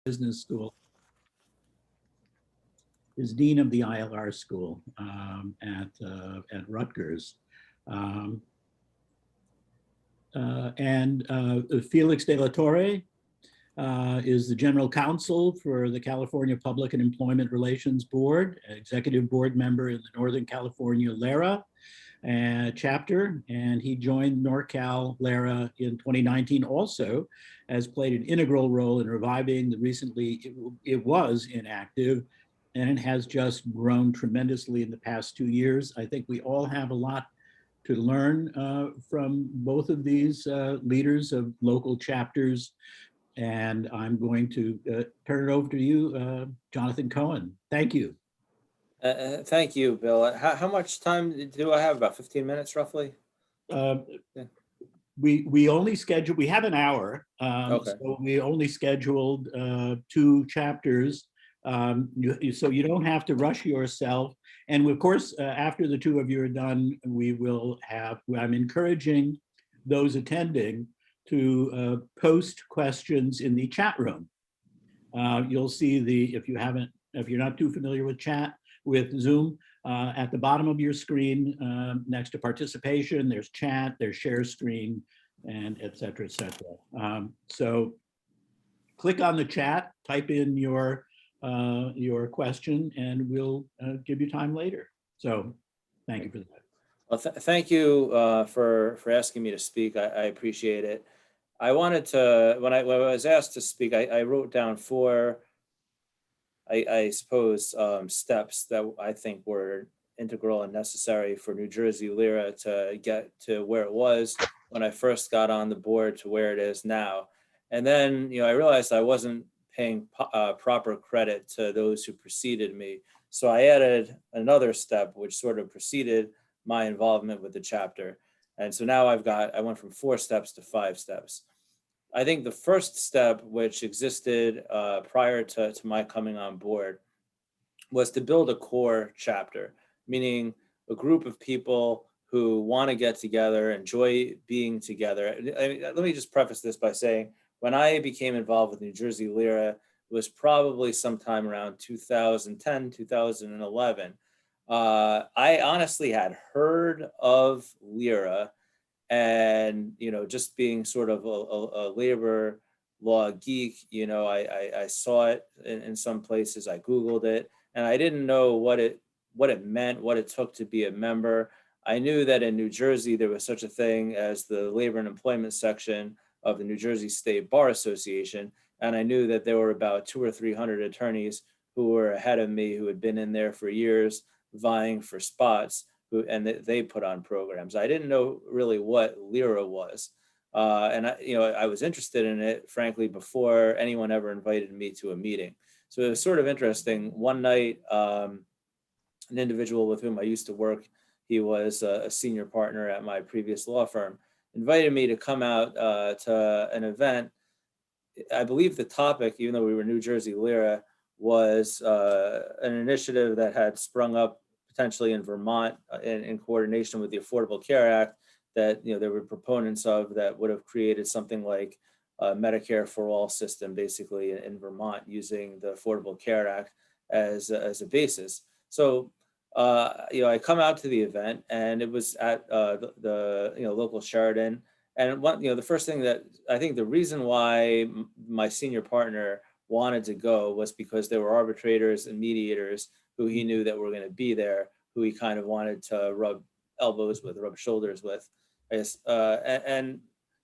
Business School, is dean of the ILR school at Rutgers. Felix de la Torre is the general counsel for the California Public and Employment Relations Board, executive board member in the Northern California LERA chapter, and he joined NorCal LERA in 2019 also, has played an integral role in reviving the recently, it was inactive, and it has just grown tremendously in the past 2 years. I think we all have a lot to learn from both of these leaders of local chapters. And I'm going to turn it over to you, Jonathan Cohen. Thank you. Thank you, Bill. How much time do I have? About 15 minutes, roughly? Yeah. We only scheduled, we have an hour. Okay. So we only scheduled 2 chapters. So you don't have to rush yourself. And of course, after the 2 of you are done, we will have, I'm encouraging those attending to post questions in the chat room. You'll see if you're not too familiar with Zoom, at the bottom of your screen, next to participation, there's chat, there's share screen, and et cetera, et cetera. So click on the chat, type in your question, and we'll give you time later. So thank you for that. Well, thank you for asking me to speak. I appreciate it. I wanted to, when I was asked to speak, I wrote down 4, I suppose, steps that I think were integral and necessary for New Jersey LERA to get to where it was when I first got on the board to where it is now. And then, I realized I wasn't paying proper credit to those who preceded me. So I added another step, which sort of preceded my involvement with the chapter. And so now I went from 4 steps to 5 steps. I think the first step, which existed prior to my coming on board, was to build a core chapter, meaning a group of people who want to get together, enjoy being together. Let me just preface this by saying, when I became involved with New Jersey LERA, it was probably sometime around 2010, 2011. I honestly had heard of LERA, and just being sort of a labor law geek, I saw it in some places. I Googled it, and I didn't know what it meant, what it took to be a member. I knew that in New Jersey there was such a thing as the Labor and Employment section of the New Jersey State Bar Association, and I knew that there were about 200 or 300 attorneys who were ahead of me, who had been in there for years, vying for spots, and they put on programs. I didn't know really what LERA was, and I was interested in it, frankly, before anyone ever invited me to a meeting. So it was sort of interesting. One night, an individual with whom I used to work, he was a senior partner at my previous law firm, invited me to come out to an event. I believe the topic, even though we were New Jersey LERA, was an initiative that had sprung up potentially in Vermont in coordination with the Affordable Care Act that there were proponents of, that would have created something like a Medicare for all system, basically in Vermont, using the Affordable Care Act as a basis. So I come out to the event, and it was at the local Sheraton. And the first thing that I think, the reason why my senior partner wanted to go was because there were arbitrators and mediators who he knew that were going to be there, who he kind of wanted to rub elbows with, rub shoulders with. And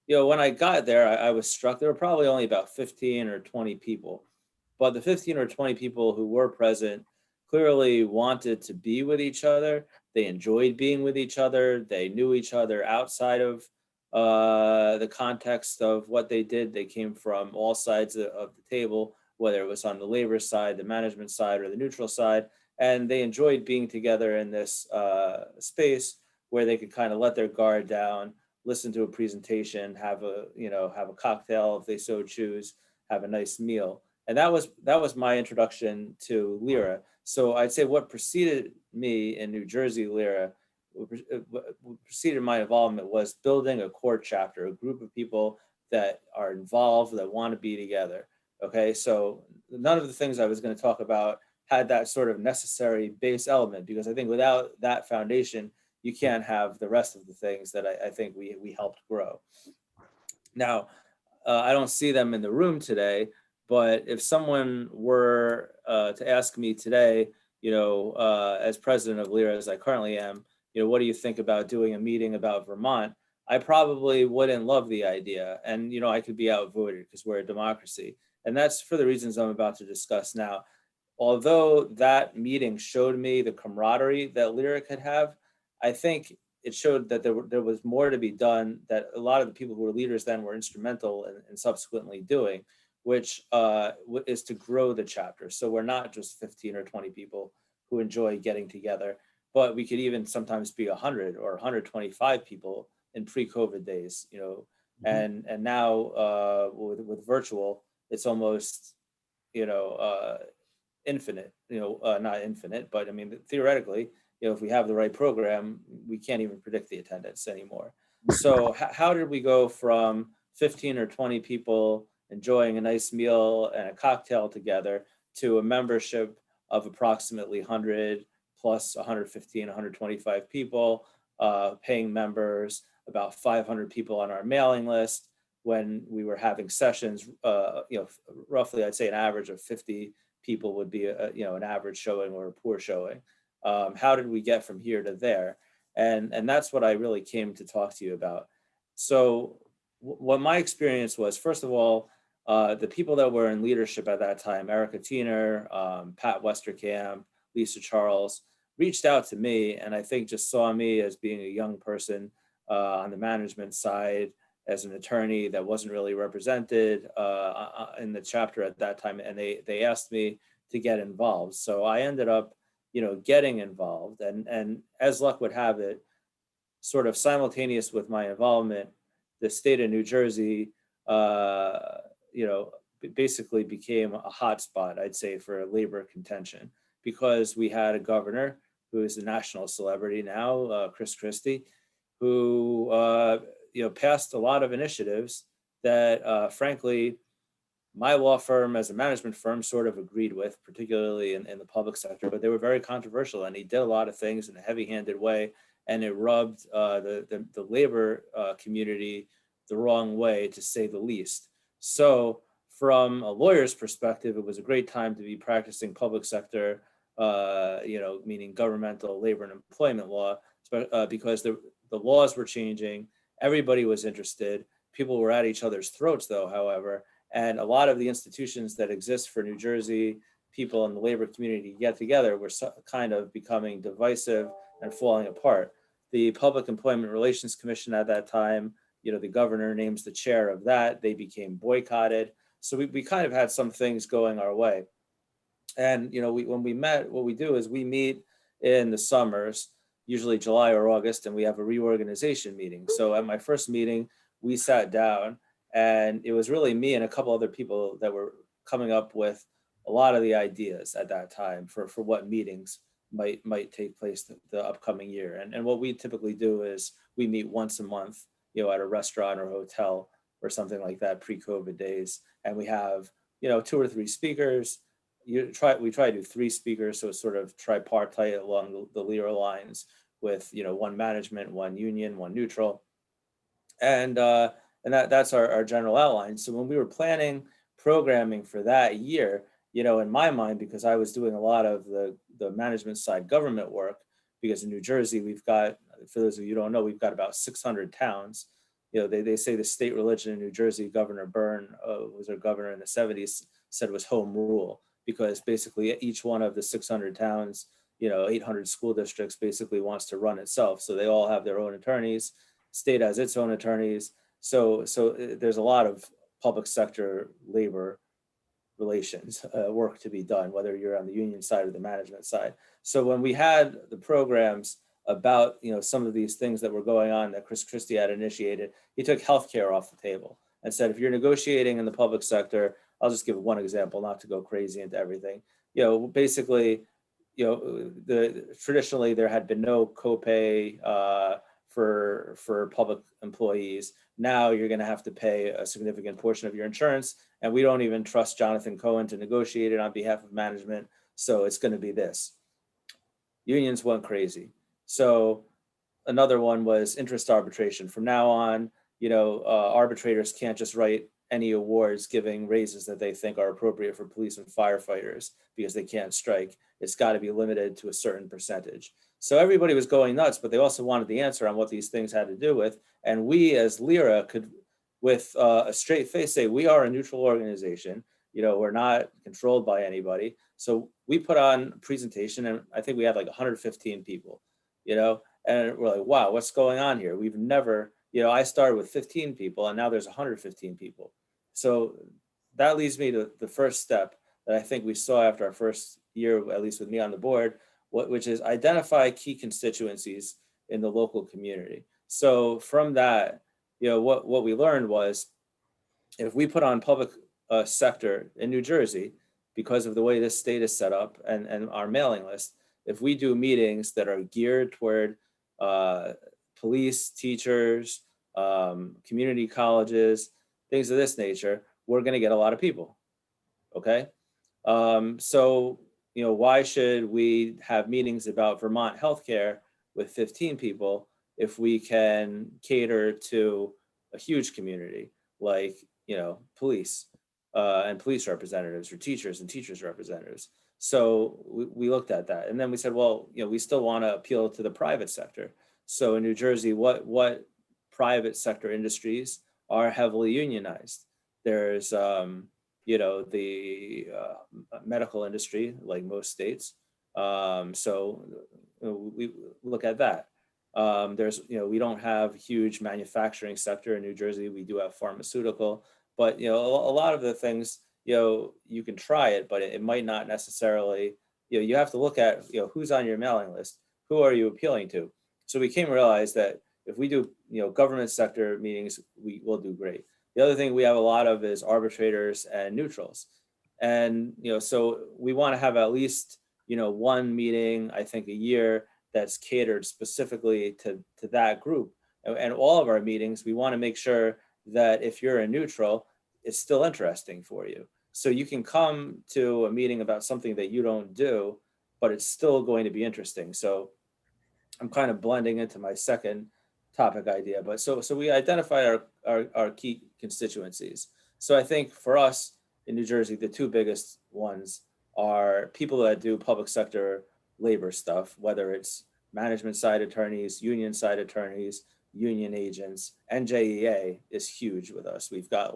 when I got there, I was struck. There were probably only about 15 or 20 people, but the 15 or 20 people who were present clearly wanted to be with each other. They enjoyed being with each other. They knew each other outside of the context of what they did. They came from all sides of the table, whether it was on the labor side, the management side, or the neutral side. And they enjoyed being together in this space where they could kind of let their guard down, listen to a presentation, have a cocktail if they so choose, have a nice meal. And that was my introduction to LERA. So I'd say what preceded me in New Jersey LERA, what preceded my involvement, was building a core chapter, a group of people that are involved, that want to be together. Okay, so none of the things I was going to talk about had that sort of necessary base element, because I think without that foundation, you can't have the rest of the things that I think we helped grow. Now, I don't see them in the room today, but if someone were to ask me today, as president of LIRA, as I currently am, what do you think about doing a meeting about Vermont? I probably wouldn't love the idea. And, I could be outvoted because we're a democracy. And that's for the reasons I'm about to discuss now. Although that meeting showed me the camaraderie that LIRA could have, I think it showed that there was more to be done, that a lot of the people who were leaders then were instrumental in subsequently doing, which is to grow the chapter. So we're not just 15 or 20 people who enjoy getting together, but we could even sometimes be 100 or 125 people in pre-COVID days, and now with virtual, it's almost, infinite, not infinite, but I mean, theoretically, if we have the right program, we can't even predict the attendance anymore. So how did we go from 15 or 20 people enjoying a nice meal and a cocktail together to a membership of approximately 100 plus 115, 125 people, paying members, about 500 people on our mailing list, when we were having sessions, roughly, I'd say an average of 50 people would be an average showing or a poor showing. How did we get from here to there? And that's what I really came to talk to you about. So what my experience was, first of all, the people that were in leadership at that time, Erica Tiener, Pat Westerkamp, Lisa Charles, reached out to me, and I think just saw me as being a young person on the management side, as an attorney that wasn't really represented in the chapter at that time, and they asked me to get involved. So I ended up, getting involved, and as luck would have it, sort of simultaneous with my involvement, the state of New Jersey, basically became a hotspot, I'd say, for labor contention, because we had a governor who is a national celebrity now, Chris Christie, who passed a lot of initiatives that, frankly, my law firm as a management firm sort of agreed with, particularly in the public sector, but they were very controversial, and he did a lot of things in a heavy-handed way, and it rubbed the labor community the wrong way, to say the least. So from a lawyer's perspective, it was a great time to be practicing public sector, meaning governmental labor and employment law, because the laws were changing. Everybody was interested. People were at each other's throats, though, however, and a lot of the institutions that exist for New Jersey people in the labor community to get together were kind of becoming divisive and falling apart. The Public Employment Relations Commission at that time, the governor names the chair of that. They became boycotted. So we kind of had some things going our way. And, when we met, what we do is we meet in the summers, usually July or August, and we have a reorganization meeting. So at my first meeting, we sat down, and it was really me and a couple other people that were coming up with a lot of the ideas at that time for what meetings might take place the upcoming year. And what we typically do is we meet once a month, at a restaurant or hotel or something like that, pre-COVID days. And we have, 2 or 3 speakers. We try to do 3 speakers, so it's sort of tripartite along the LIRA lines, with, one management, one union, one neutral. And that's our general outline. So when we were planning programming for that year, in my mind, because I was doing a lot of the management side government work, because in New Jersey, we've got, for those of you who don't know, we've got about 600 towns. They say the state religion in New Jersey, Governor Byrne was our governor in the 70s, said was home rule, because basically each one of the 600 towns, 800 school districts basically wants to run itself. So they all have their own attorneys. State has its own attorneys. So there's a lot of public sector labor relations work to be done, whether you're on the union side or the management side. So when we had the programs about some of these things that were going on that Chris Christie had initiated, he took healthcare off the table and said, if you're negotiating in the public sector, I'll just give one example, not to go crazy into everything. Basically, traditionally there had been no copay for public employees. Now you're going to have to pay a significant portion of your insurance, and we don't even trust Jonathan Cohen to negotiate it on behalf of management. So it's going to be this. Unions went crazy. So another one was interest arbitration. From now on, arbitrators can't just write any awards giving raises that they think are appropriate for police and firefighters because they can't strike. It's got to be limited to a certain percentage. So everybody was going nuts, but they also wanted the answer on what these things had to do with. And we as LIRA could, with a straight face, say, we are a neutral organization. We're not controlled by anybody. So we put on a presentation, and I think we had like 115 people, and we're like, wow, what's going on here? We've never, I started with 15 people and now there's 115 people. So that leads me to the first step that I think we saw after our first year, at least with me on the board, which is identify key constituencies in the local community. So from that, what we learned was, if we put on public sector in New Jersey, because of the way this state is set up and our mailing list, if we do meetings that are geared toward police, teachers, community colleges, things of this nature, we're going to get a lot of people. Okay. So, why should we have meetings about Vermont healthcare with 15 people if we can cater to a huge community like, police and police representatives, or teachers and teachers representatives? So we looked at that, and then we said, well, we still want to appeal to the private sector. So in New Jersey, what private sector industries are heavily unionized? There's, the medical industry, like most states. So we look at that. There's, we don't have huge manufacturing sector in New Jersey. We do have pharmaceutical, but, a lot of the things, you can try it, but it might not necessarily, you have to look at, who's on your mailing list, who are you appealing to? So we came to realize that if we do, government sector meetings, we will do great. The other thing we have a lot of is arbitrators and neutrals. And, so we want to have at least, one meeting, I think, a year that's catered specifically to that group. And all of our meetings, we want to make sure that if you're a neutral, it's still interesting for you. So you can come to a meeting about something that you don't do, but it's still going to be interesting. So I'm kind of blending into my second topic idea, but so we identified our key constituencies. So I think for us in New Jersey, the two biggest ones are people that do public sector labor stuff, whether it's management side attorneys, union side attorneys, union agents. NJEA is huge with us. We've got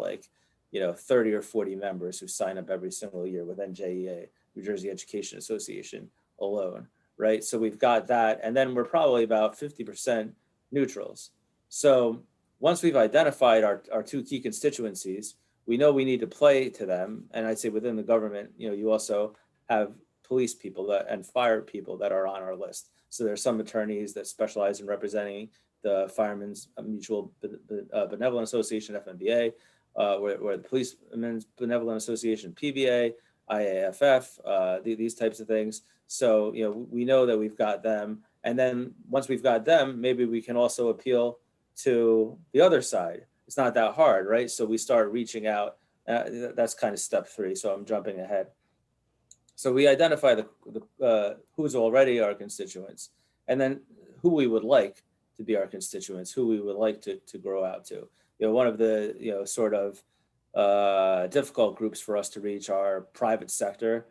30 or 40 members who sign up every single year with NJEA, New Jersey Education Association alone, right? So we've got that, and then we're probably about 50% neutrals. So once we've identified our two key constituencies, we know we need to play to them. And I'd say within the government, you also have police people and fire people that are on our list. So there's some attorneys that specialize in representing the Firemen's Mutual Benevolent Association, FMBA, where the Policemen's Benevolent Association, PBA, IAFF, these types of things. So, we know that we've got them. And then once we've got them, maybe we can also appeal to the other side. It's not that hard, right? So we start reaching out. That's kind of step 3. So I'm jumping ahead. So we identify the who's already our constituents, and then who we would like to be our constituents, who we would like to grow out to. One of the sort of difficult groups for us to reach are private sector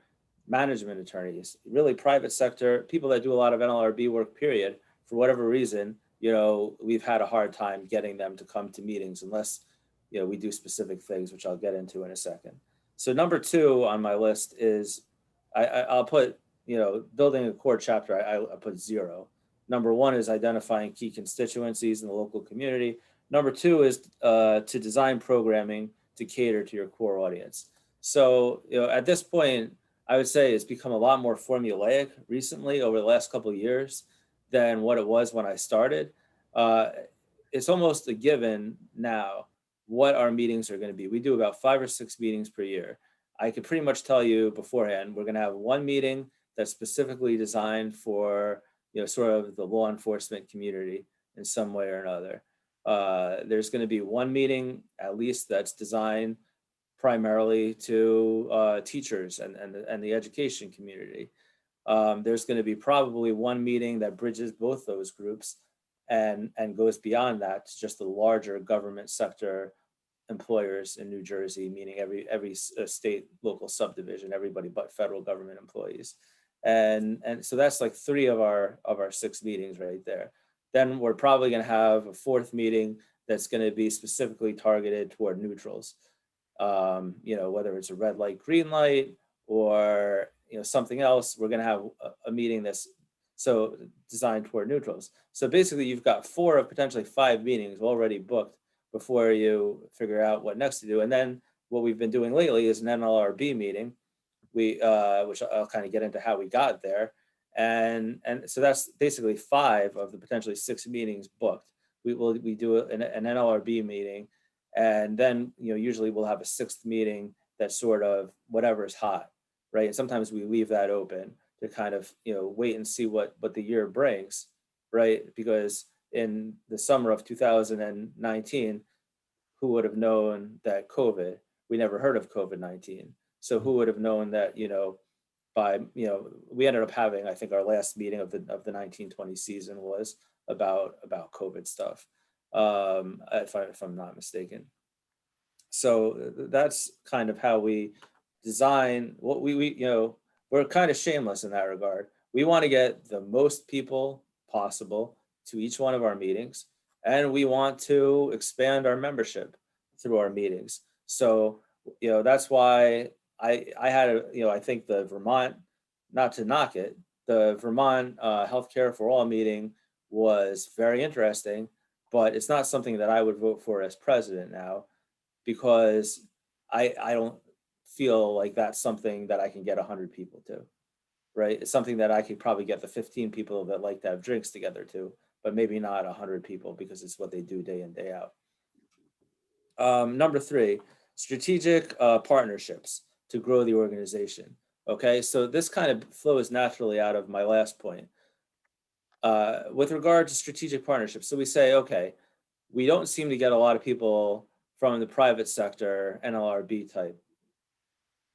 management attorneys, really private sector people that do a lot of NLRB work, period. For whatever reason, we've had a hard time getting them to come to meetings unless we do specific things, which I'll get into in a second. So number 2 on my list is I'll put, building a core chapter, I put 0. Number 1 is identifying key constituencies in the local community. Number 2 is to design programming to cater to your core audience. So, at this point, I would say it's become a lot more formulaic recently over the last couple of years than what it was when I started. It's almost a given now what our meetings are going to be. We do about 5 or 6 meetings per year. I could pretty much tell you beforehand, we're going to have one meeting that's specifically designed for, sort of the law enforcement community in some way or another. There's going to be one meeting at least that's designed primarily to teachers and the education community. There's going to be probably one meeting that bridges both those groups and goes beyond that to just the larger government sector employers in New Jersey, meaning every state local subdivision, everybody but federal government employees. And so that's like 3 of our 6 meetings right there. Then we're probably going to have a 4th meeting that's going to be specifically targeted toward neutrals. Whether it's a red light, green light, or something else, we're going to have a meeting that's so designed toward neutrals. So basically, you've got 4 of potentially 5 meetings already booked before you figure out what next to do. And then what we've been doing lately is an NLRB meeting, which I'll kind of get into how we got there. And so that's basically 5 of the potentially 6 meetings booked. We do an NLRB meeting, and then usually we'll have a 6th meeting that's sort of whatever's hot, right? And sometimes we leave that open to kind of wait and see what the year brings, right? Because in the summer of 2019, who would have known that COVID? We never heard of COVID-19. So who would have known that we ended up having, I think our last meeting of the 1920 season was about COVID stuff, if I'm not mistaken. So that's kind of how we design what we're kind of shameless in that regard. We want to get the most people possible to each one of our meetings, and we want to expand our membership through our meetings. So that's why I had I think the Vermont, not to knock it, the Vermont Healthcare for All meeting was very interesting, but it's not something that I would vote for as president now, because I don't feel like that's something that I can get 100 people to, right? It's something that I could probably get the 15 people that like to have drinks together to, but maybe not 100 people, because it's what they do day in, day out. Number 3, strategic partnerships to grow the organization. Okay, so this kind of flows naturally out of my last point. With regard to strategic partnerships, so we say, okay, we don't seem to get a lot of people from the private sector, NLRB type,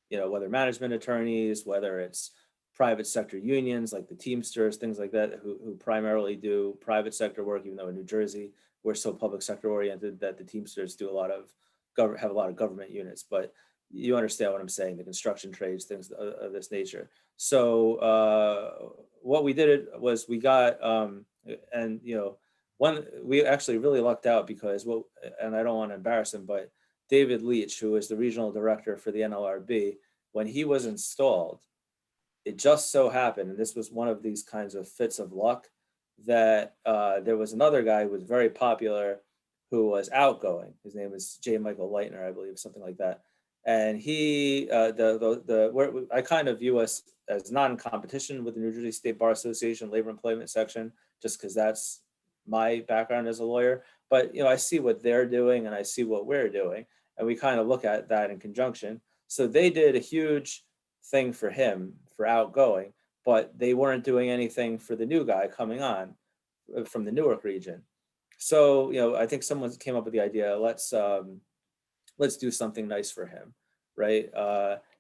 whether management attorneys, whether it's private sector unions like the Teamsters, things like that, who primarily do private sector work, even though in New Jersey, we're so public sector oriented that the Teamsters do have a lot of government units. But you understand what I'm saying, the construction trades, things of this nature. So what we did was we got, we actually really lucked out, because and I don't want to embarrass him, but David Leach, who is the regional director for the NLRB, when he was installed, it just so happened, and this was one of these kinds of fits of luck, that there was another guy who was very popular, who was outgoing. His name is J. Michael Leitner, I believe, something like that. And he, I kind of view us as not in competition with the New Jersey State Bar Association Labor Employment Section, just because that's my background as a lawyer. But I see what they're doing and I see what we're doing, and we kind of look at that in conjunction. So they did a huge thing for him for outgoing, but they weren't doing anything for the new guy coming on from the Newark region. So I think someone came up with the idea, let's do something nice for him, right?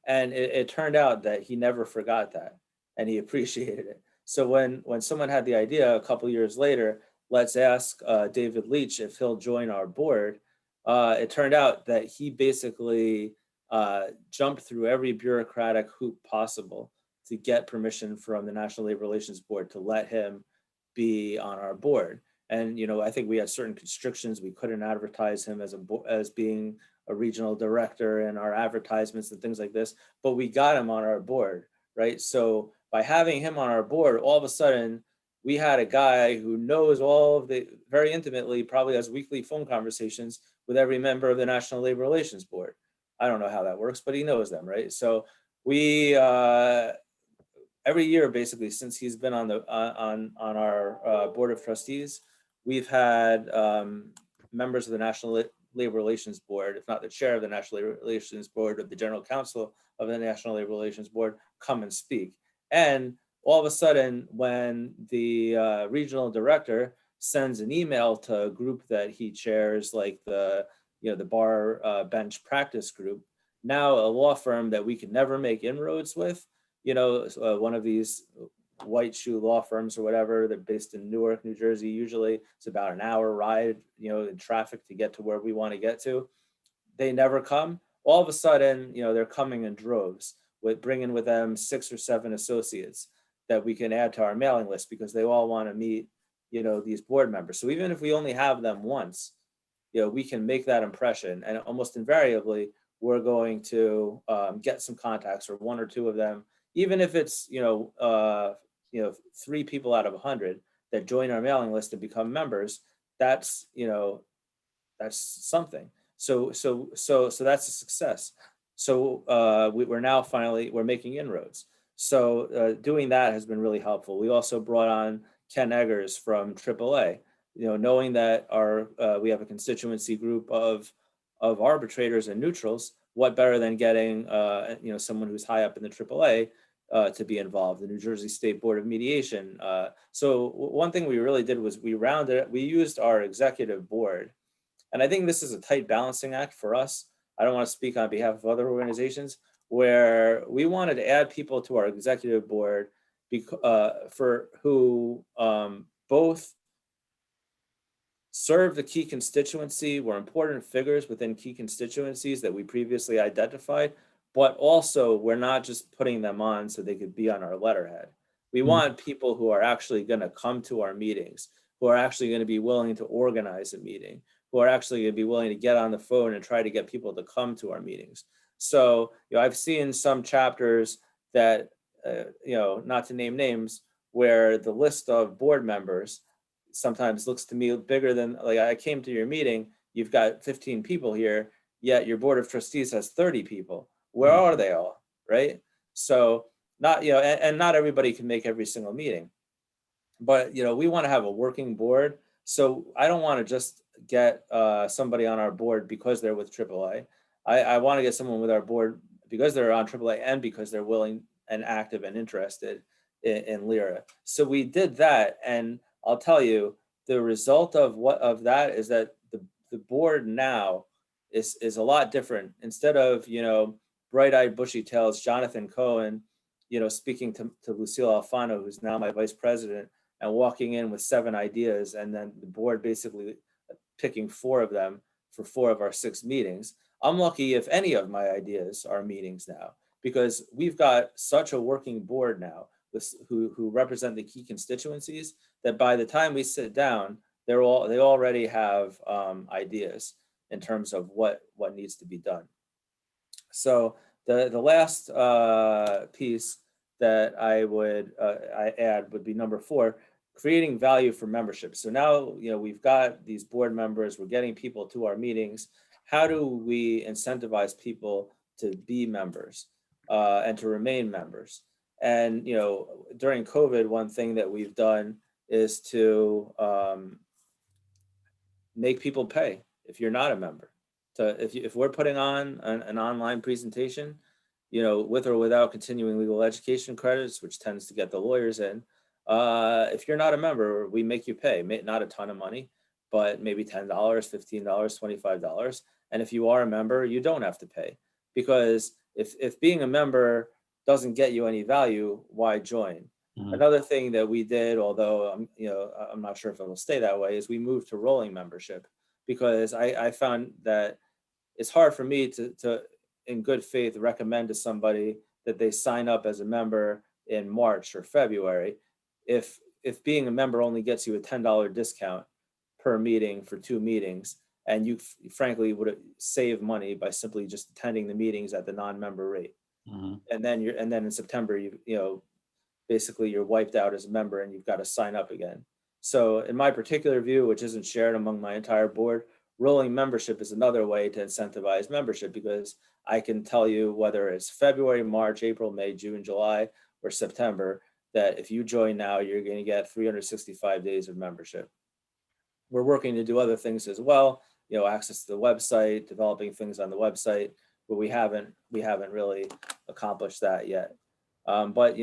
And it turned out that he never forgot that, and he appreciated it. So when someone had the idea a couple years later, let's ask David Leach if he'll join our board, it turned out that he basically jumped through every bureaucratic hoop possible to get permission from the National Labor Relations Board to let him be on our board. And I think we had certain constrictions. We couldn't advertise him as being a regional director in our advertisements and things like this, but we got him on our board, right? So by having him on our board, all of a sudden we had a guy who knows very intimately, probably has weekly phone conversations with every member of the National Labor Relations Board. I don't know how that works, but he knows them, right? So we every year, basically, since he's been on our board of trustees, we've had members of the National Labor Relations Board, if not the chair of the National Labor Relations Board, or the general counsel of the National Labor Relations Board, come and speak. And all of a sudden, when the regional director sends an email to a group that he chairs, like the bar bench practice group. Now a law firm that we could never make inroads with, one of these white shoe law firms or whatever, they're based in Newark, New Jersey. Usually it's about an hour ride, in traffic to get to where we want to get to. They never come. All of a sudden, they're coming in droves, with bringing with them 6 or 7 associates that we can add to our mailing list, because they all want to meet, these board members. So even if we only have them once, we can make that impression, and almost invariably we're going to get some contacts, or 1 or 2 of them, even if it's 3 people out of 100 that join our mailing list and become members. That's something. So that's a success. So we're making inroads. So doing that has been really helpful. We also brought on Ken Eggers from AAA, knowing that we have a constituency group of arbitrators and neutrals. What better than getting someone who's high up in the AAA to be involved, the New Jersey State Board of Mediation. So one thing we really did was we used our executive board. And I think this is a tight balancing act for us. I don't want to speak on behalf of other organizations, where we wanted to add people to our executive board who both serve the key constituency, were important figures within key constituencies that we previously identified, but also we're not just putting them on so they could be on our letterhead. We want people who are actually going to come to our meetings, who are actually going to be willing to organize a meeting, who are actually going to be willing to get on the phone and try to get people to come to our meetings. So, I've seen some chapters that, not to name names, where the list of board members sometimes looks to me bigger than, like, I came to your meeting, you've got 15 people here, yet your board of trustees has 30 people. Where are they all, right? So not, and not everybody can make every single meeting, but, we want to have a working board. So I don't want to just get somebody on our board because they're with AAA. I want to get someone with our board because they're on AAA and because they're willing and active and interested in LIRA. So we did that, and I'll tell you, the result of that is that the board now is a lot different. Instead of bright-eyed, bushy-tails Jonathan Cohen, speaking to Lucille Alfano, who's now my vice president, and walking in with 7 ideas, and then the board basically picking 4 of them for 4 of our 6 meetings. I'm lucky if any of my ideas are meetings now, because we've got such a working board now who represent the key constituencies, that by the time we sit down, they already have ideas in terms of what needs to be done. So the last piece that I add would be number 4, creating value for membership. So now, we've got these board members, we're getting people to our meetings. How do we incentivize people to be members and to remain members? And, during COVID, one thing that we've done is to make people pay if you're not a member. So if we're putting on an online presentation, with or without continuing legal education credits, which tends to get the lawyers in, if you're not a member, we make you pay, not a ton of money, but maybe $10, $15, $25. And if you are a member, you don't have to pay, because if being a member doesn't get you any value, why join? Another thing that we did, although I'm not sure if it'll stay that way, is we moved to rolling membership, because I found that it's hard for me to in good faith recommend to somebody that they sign up as a member in March or February if being a member only gets you a $10 discount per meeting for 2 meetings, and you frankly would save money by simply just attending the meetings at the non-member rate. And then in September basically you're wiped out as a member and you've got to sign up again. So in my particular view, which isn't shared among my entire board, rolling membership is another way to incentivize membership, because I can tell you whether it's February, March, April, May, June, July, or September, that if you join now, you're going to get 365 days of membership. We're working to do other things as well, access to the website, developing things on the website, but we haven't really accomplished that yet. But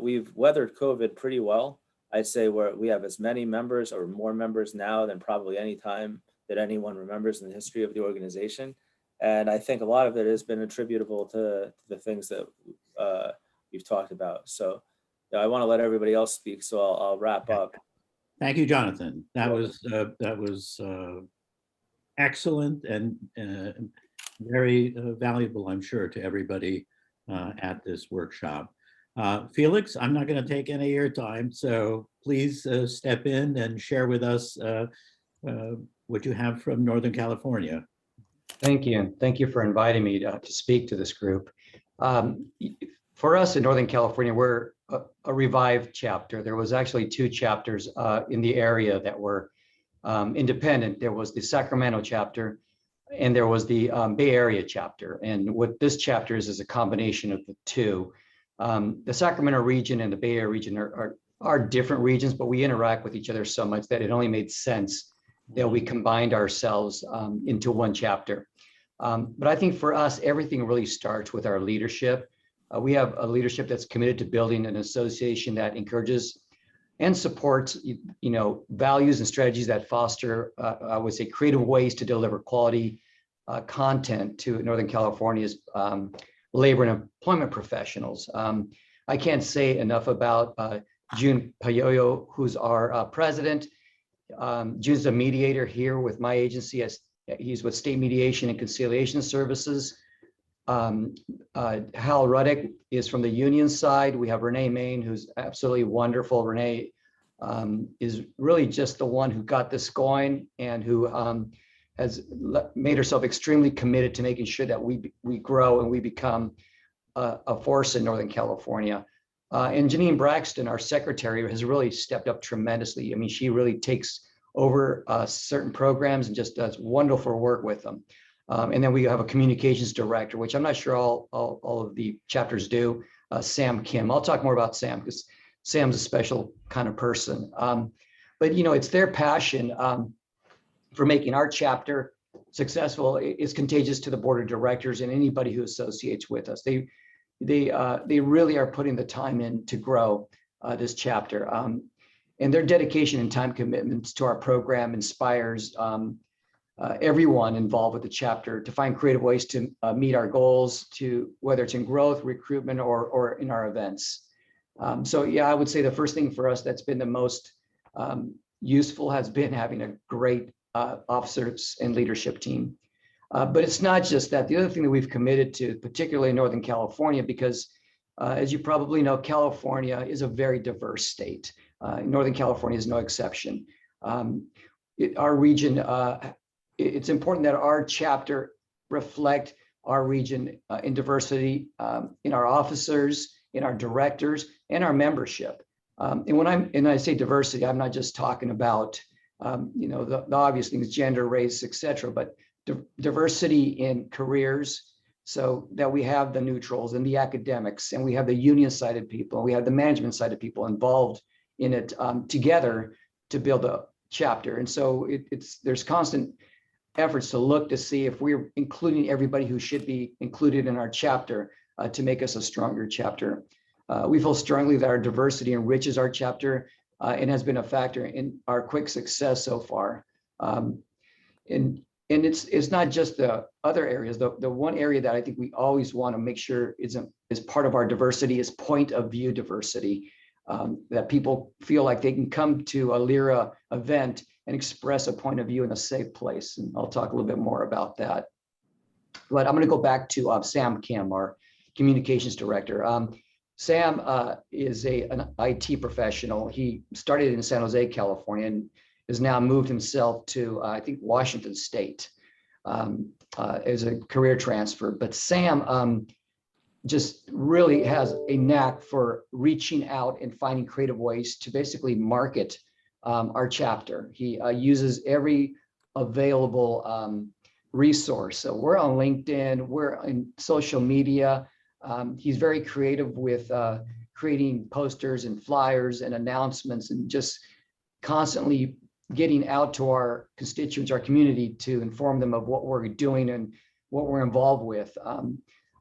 we've weathered COVID pretty well. I'd say we have as many members or more members now than probably any time that anyone remembers in the history of the organization. And I think a lot of it has been attributable to the things that we've talked about. So I want to let everybody else speak, so I'll wrap up. Thank you, Jonathan. That You're was excellent and very valuable, I'm sure, to everybody at this workshop. Felix, I'm not going to take any of your time, so please step in and share with us what you have from Northern California. Thank you. Thank you for inviting me to speak to this group. For us in Northern California, we're a revived chapter. There was actually 2 chapters in the area that were independent. There was the Sacramento chapter and there was the Bay Area chapter. And what this chapter is a combination of the 2. The Sacramento region and the Bay Area region are different regions, but we interact with each other so much that it only made sense that we combined ourselves into one chapter. But I think for us, everything really starts with our leadership. We have a leadership that's committed to building an association that encourages and supports, values and strategies that foster, I would say, creative ways to deliver quality content to Northern California's labor and employment professionals. I can't say enough about June Payoyo, who's our president. June's a mediator here with my agency. He's with State Mediation and Conciliation Services. Hal Ruddick is from the union side. We have Renee Main, who's absolutely wonderful. Renee is really just the one who got this going and who has made herself extremely committed to making sure that we grow and we become a force in Northern California. And Janine Braxton, our secretary, has really stepped up tremendously. I mean, she really takes over certain programs and just does wonderful work with them. And then we have a communications director, which I'm not sure all of the chapters do, Sam Kim. I'll talk more about Sam because Sam's a special kind of person. But, it's their passion for making our chapter successful is contagious to the board of directors and anybody who associates with us. They really are putting the time in to grow this chapter. And their dedication and time commitments to our program inspires everyone involved with the chapter to find creative ways to meet our goals, to whether it's in growth, recruitment, or in our events. So yeah, I would say the first thing for us that's been the most useful has been having a great officers and leadership team. But it's not just that. The other thing that we've committed to, particularly in Northern California, because as you probably know, California is a very diverse state. Northern California is no exception. Our region, it's important that our chapter reflect our region in diversity in our officers, in our directors, and our membership. And when I say diversity, I'm not just talking about the obvious things, gender, race, etc., but diversity in careers, so that we have the neutrals and the academics, and we have the union-sided people, and we have the management-sided people involved in it together to build a chapter. And so there's constant efforts to look to see if we're including everybody who should be included in our chapter to make us a stronger chapter. We feel strongly that our diversity enriches our chapter and has been a factor in our quick success so far. And it's not just the other areas. The one area that I think we always want to make sure is part of our diversity is point of view diversity. That people feel like they can come to a LIRA event and express a point of view in a safe place. And I'll talk a little bit more about that. But I'm going to go back to Sam Kim, our communications director. Sam is an IT professional. He started in San Jose, California, and has now moved himself to, I think, Washington State as a career transfer. But Sam just really has a knack for reaching out and finding creative ways to basically market our chapter. He uses every available resource. So we're on LinkedIn, we're in social media. He's very creative with creating posters and flyers and announcements and just constantly getting out to our constituents, our community, to inform them of what we're doing and what we're involved with.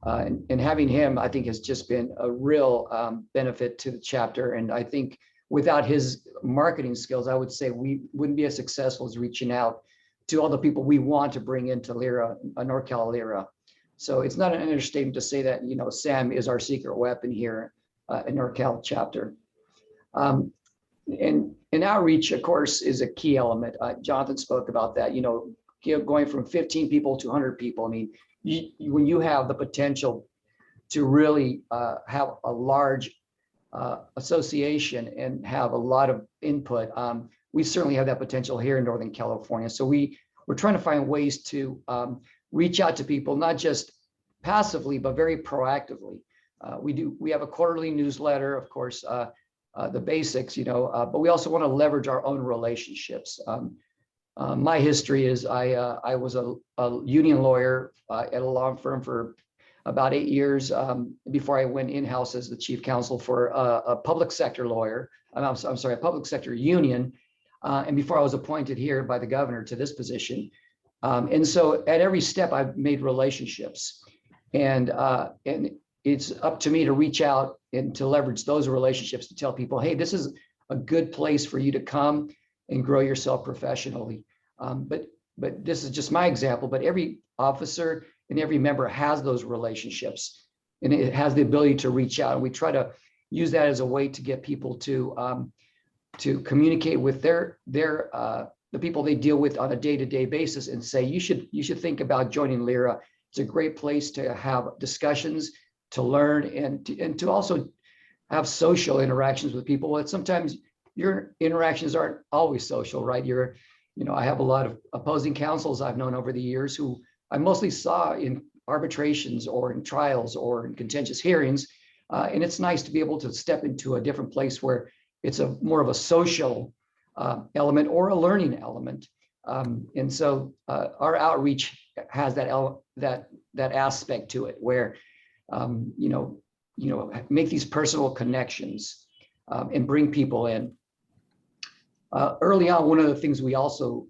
And having him, I think, has just been a real benefit to the chapter. And I think without his marketing skills, I would say we wouldn't be as successful as reaching out to all the people we want to bring into Lyra, NorCal Lyra. So it's not an understatement to say that, Sam is our secret weapon here in NorCal chapter. And outreach, of course, is a key element. Jonathan spoke about that, going from 15 people to 100 people. I mean, when you have the potential to really have a large association and have a lot of input, we certainly have that potential here in Northern California. So we're trying to find ways to reach out to people, not just passively, but very proactively. We have a quarterly newsletter, of course, the basics, but we also want to leverage our own relationships. My history is I was a union lawyer at a law firm for about 8 years before I went in-house as the chief counsel for a public sector lawyer. I'm sorry, a public sector union. And before I was appointed here by the governor to this position. And so at every step, I've made relationships. And it's up to me to reach out and to leverage those relationships to tell people, hey, this is a good place for you to come and grow yourself professionally. But this is just my example, but every officer and every member has those relationships, and it has the ability to reach out. And we try to use that as a way to get people to communicate with the people they deal with on a day-to-day basis and say, you should think about joining Lyra. It's a great place to have discussions, to learn, and to also have social interactions with people. But sometimes your interactions aren't always social, right? I have a lot of opposing counsels I've known over the years who I mostly saw in arbitrations or in trials or in contentious hearings. And it's nice to be able to step into a different place where it's more of a social element or a learning element. And so our outreach has that aspect to it where, make these personal connections and bring people in. Early on, one of the things we also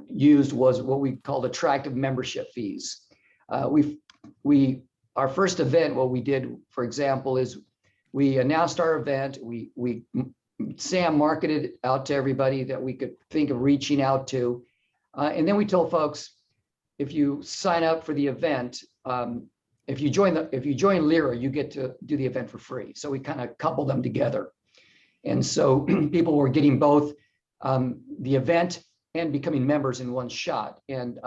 used was what we called attractive membership fees. Our first event, what we did, for example, is we announced our event. Sam marketed out to everybody that we could think of reaching out to. And then we told folks, if you sign up for the event, if you join Lyra, you get to do the event for free. So we kind of coupled them together. And so people were getting both the event and becoming members in one shot. And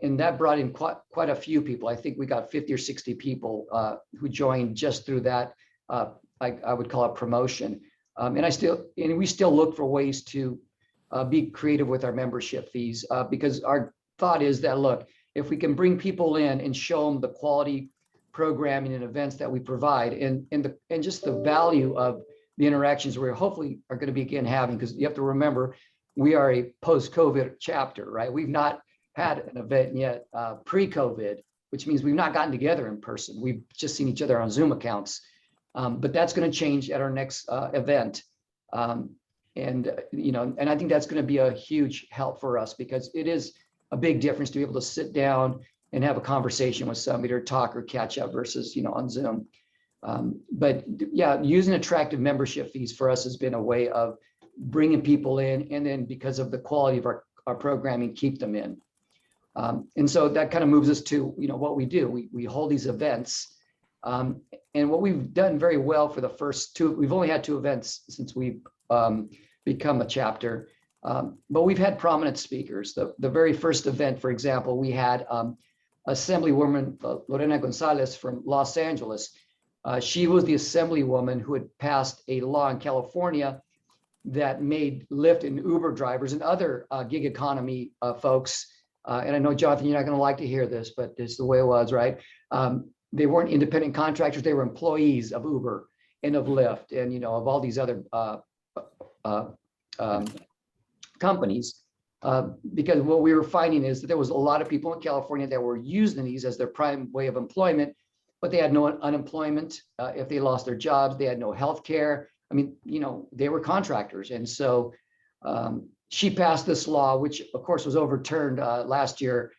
that brought in quite a few people. I think we got 50 or 60 people who joined just through that, I would call it promotion. And we still look for ways to be creative with our membership fees because our thought is that, look, if we can bring people in and show them the quality programming and events that we provide and just the value of the interactions we hopefully are going to begin having, because you have to remember, we are a post-COVID chapter, right? We've not had an event yet pre-COVID, which means we've not gotten together in person. We've just seen each other on Zoom accounts. But that's going to change at our next event. And I think that's going to be a huge help for us because it is a big difference to be able to sit down and have a conversation with somebody or talk or catch up versus, on Zoom. But yeah, using attractive membership fees for us has been a way of bringing people in, and then because of the quality of our programming, keep them in. And so that kind of moves us to, what we do. We hold these events. And what we've done very well for the first two, we've only had 2 events since we've become a chapter, but we've had prominent speakers. The very first event, for example, we had Assemblywoman Lorena Gonzalez from Los Angeles. She was the Assemblywoman who had passed a law in California that made Lyft and Uber drivers and other gig economy folks, and I know, Jonathan, you're not going to like to hear this, but it's the way it was, right? They weren't independent contractors. They were employees of Uber and of Lyft and, of all these other companies. Because what we were finding is that there was a lot of people in California that were using these as their prime way of employment, but they had no unemployment. If they lost their jobs, they had no health care. I mean, they were contractors. And so she passed this law, which of course was overturned last year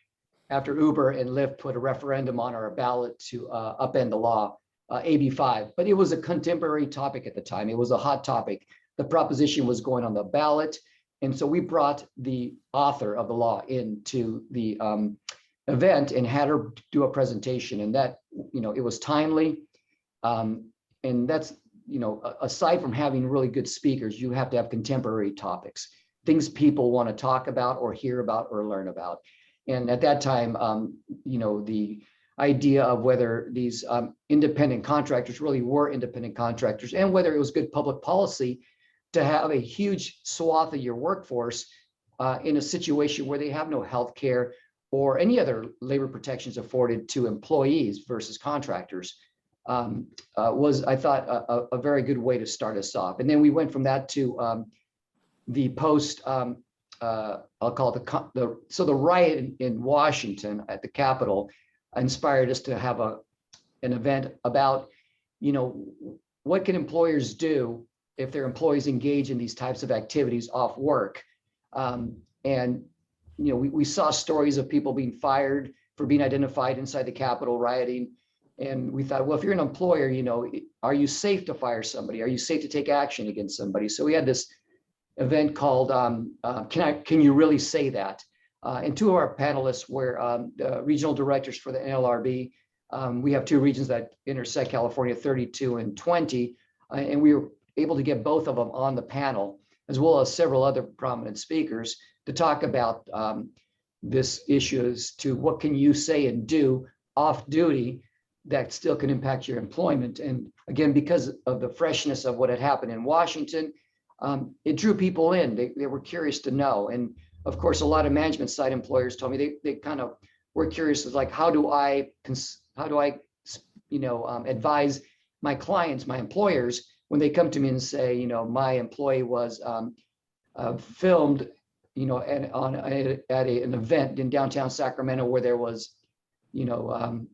after Uber and Lyft put a referendum on our ballot to upend the law, AB 5. But it was a contemporary topic at the time. It was a hot topic. the proposition was going on the ballot. And so we brought the author of the law into the event and had her do a presentation, and that, it was timely. And that's, aside from having really good speakers, you have to have contemporary topics, things people want to talk about or hear about or learn about. And at that time, the idea of whether these independent contractors really were independent contractors, and whether it was good public policy to have a huge swath of your workforce in a situation where they have no health care or any other labor protections afforded to employees versus contractors, was, I thought, a very good way to start us off. And then we went from that to the post, I'll call it the riot in Washington at the Capitol inspired us to have an event about, what can employers do if their employees engage in these types of activities off work. And we saw stories of people being fired for being identified inside the Capitol rioting. And we thought, well, if you're an employer, are you safe to fire somebody? Are you safe to take action against somebody? So we had this event called Can You Really Say That? And two of our panelists were the regional directors for the NLRB. We have two regions that intersect California, 32 and 20. And we were able to get both of them on the panel, as well as several other prominent speakers, to talk about this issue as to what can you say and do off duty that still can impact your employment. And again, because of the freshness of what had happened in Washington, it drew people in. They were curious to know. And of course, a lot of management side employers told me they kind of were curious, like, how do I advise my clients, my employers, when they come to me and say, my employee was filmed, at an event in downtown Sacramento where there was,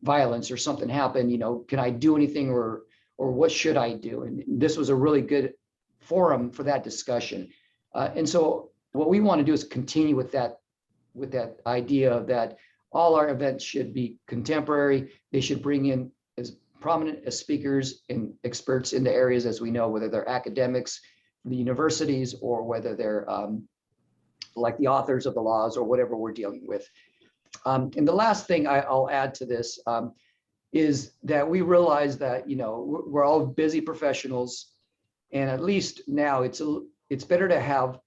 violence or something happened, can I do anything, or what should I do? And this was a really good forum for that discussion. And so what we want to do is continue with that idea that all our events should be contemporary. They should bring in as prominent as speakers and experts in the areas as we know, whether they're academics from the universities or whether they're like the authors of the laws or whatever we're dealing with. And the last thing I'll add to this is that we realize that, we're all busy professionals, and at least now it's better to have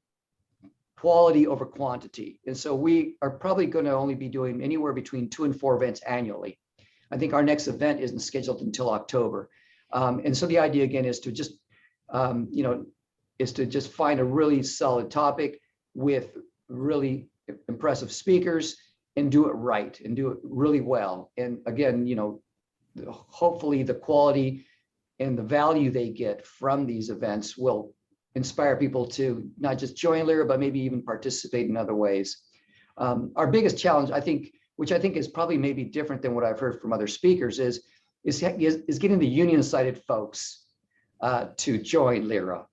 quality over quantity. And so we are probably going to only be doing anywhere between 2 and 4 events annually. I think our next event isn't scheduled until October. And so the idea again is to just, find a really solid topic with really impressive speakers and do it right and do it really well. And again, hopefully the quality and the value they get from these events will inspire people to not just join LIRA, but maybe even participate in other ways. Our biggest challenge, I think, which I think is probably maybe different than what I've heard from other speakers, is getting the union-sided folks to join LIRA.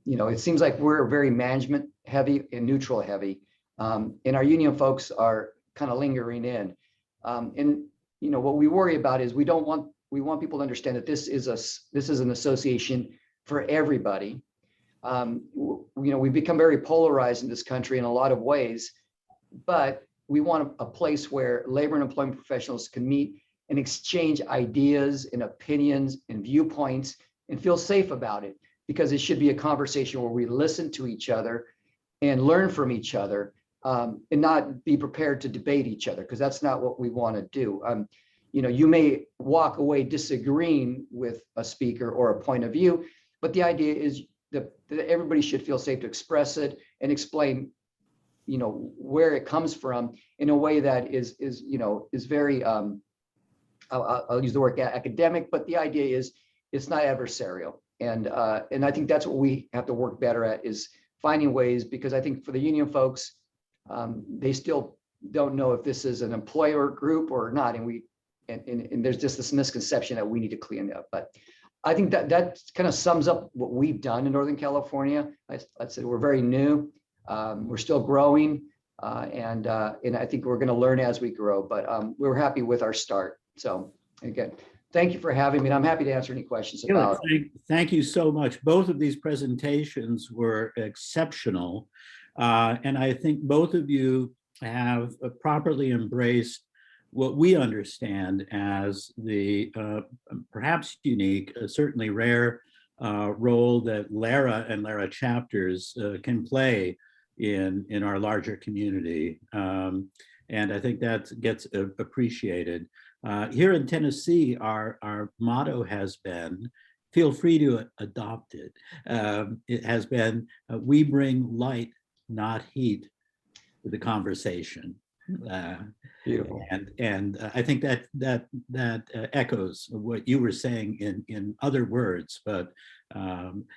It seems like we're very management heavy and neutral heavy, and our union folks are kind of lingering in. What we worry about is we want people to understand that this is an association for everybody. We've become very polarized in this country in a lot of ways, but we want a place where labor and employment professionals can meet and exchange ideas and opinions and viewpoints and feel safe about it, because it should be a conversation where we listen to each other and learn from each other, and not be prepared to debate each other, because that's not what we want to do. You may walk away disagreeing with a speaker or a point of view, but the idea is that everybody should feel safe to express it and explain, where it comes from in a way that is very, I'll use the word academic, but the idea is it's not adversarial. And I think that's what we have to work better at, is finding ways, because I think for the union folks, they still don't know if this is an employer group or not. And there's just this misconception that we need to clean up. But I think that kind of sums up what we've done in Northern California. I said we're very new. We're still growing. And I think we're going to learn as we grow. But we're happy with our start. So again, thank you for having me. And I'm happy to answer any questions Felix, about. thank you so much. Both of these presentations were exceptional. And I think both of you have properly embraced what we understand as the perhaps unique, certainly rare role that LARA and LARA chapters can play in our larger community. And I think that gets appreciated. Here in Tennessee, our motto has been, feel free to adopt it. It has been, we bring light, not heat, to the conversation. Beautiful. And I think that echoes what you were saying in other words. But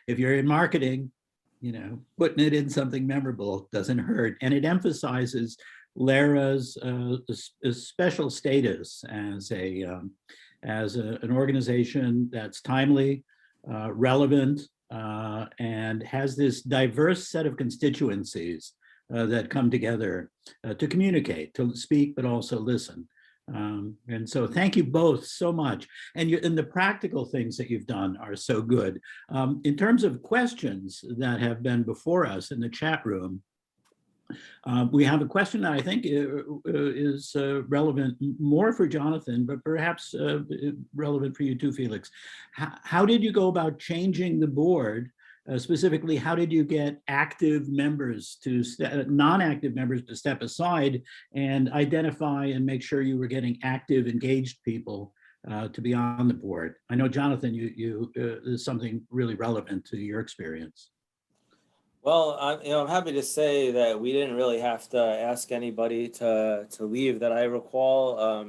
if you're in marketing, putting it in something memorable doesn't hurt, and it emphasizes LARA's special status as an organization that's timely, relevant, and has this diverse set of constituencies that come together to communicate, to speak, but also listen. And so thank you both so much. And the practical things that you've done are so good. In terms of questions that have been before us in the chat room, we have a question that I think is relevant more for Jonathan, but perhaps relevant for you too, Felix. How did you go about changing the board? Specifically, how did you get active members to non-active members to step aside and identify and make sure you were getting active, engaged people to be on the board? I know, Jonathan, you is something really relevant to your experience. Well, I'm happy to say that we didn't really have to ask anybody to leave that I recall.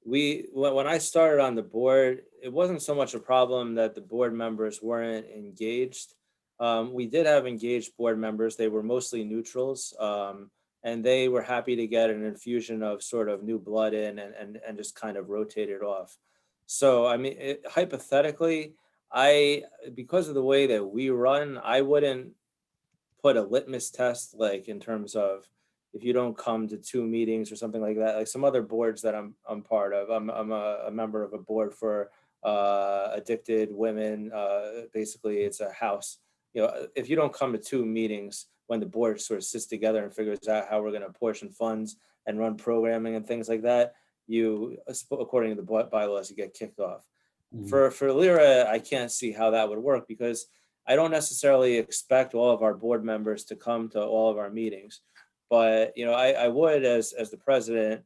When I started on the board, it wasn't so much a problem that the board members weren't engaged. We did have engaged board members. They were mostly neutrals, and they were happy to get an infusion of sort of new blood in and just kind of rotate it off. So, I mean, hypothetically, because of the way that we run, I wouldn't put a litmus test, like in terms of if you don't come to 2 meetings or something like that. Like some other boards that I'm part of, I'm a member of a board for addicted women. Basically, it's a house. If you don't come to 2 meetings when the board sort of sits together and figures out how we're going to apportion funds and run programming and things like that, you, according to the bylaws, you get kicked off. Mm-hmm. For LARA, I can't see how that would work, because I don't necessarily expect all of our board members to come to all of our meetings, but I would, as the president,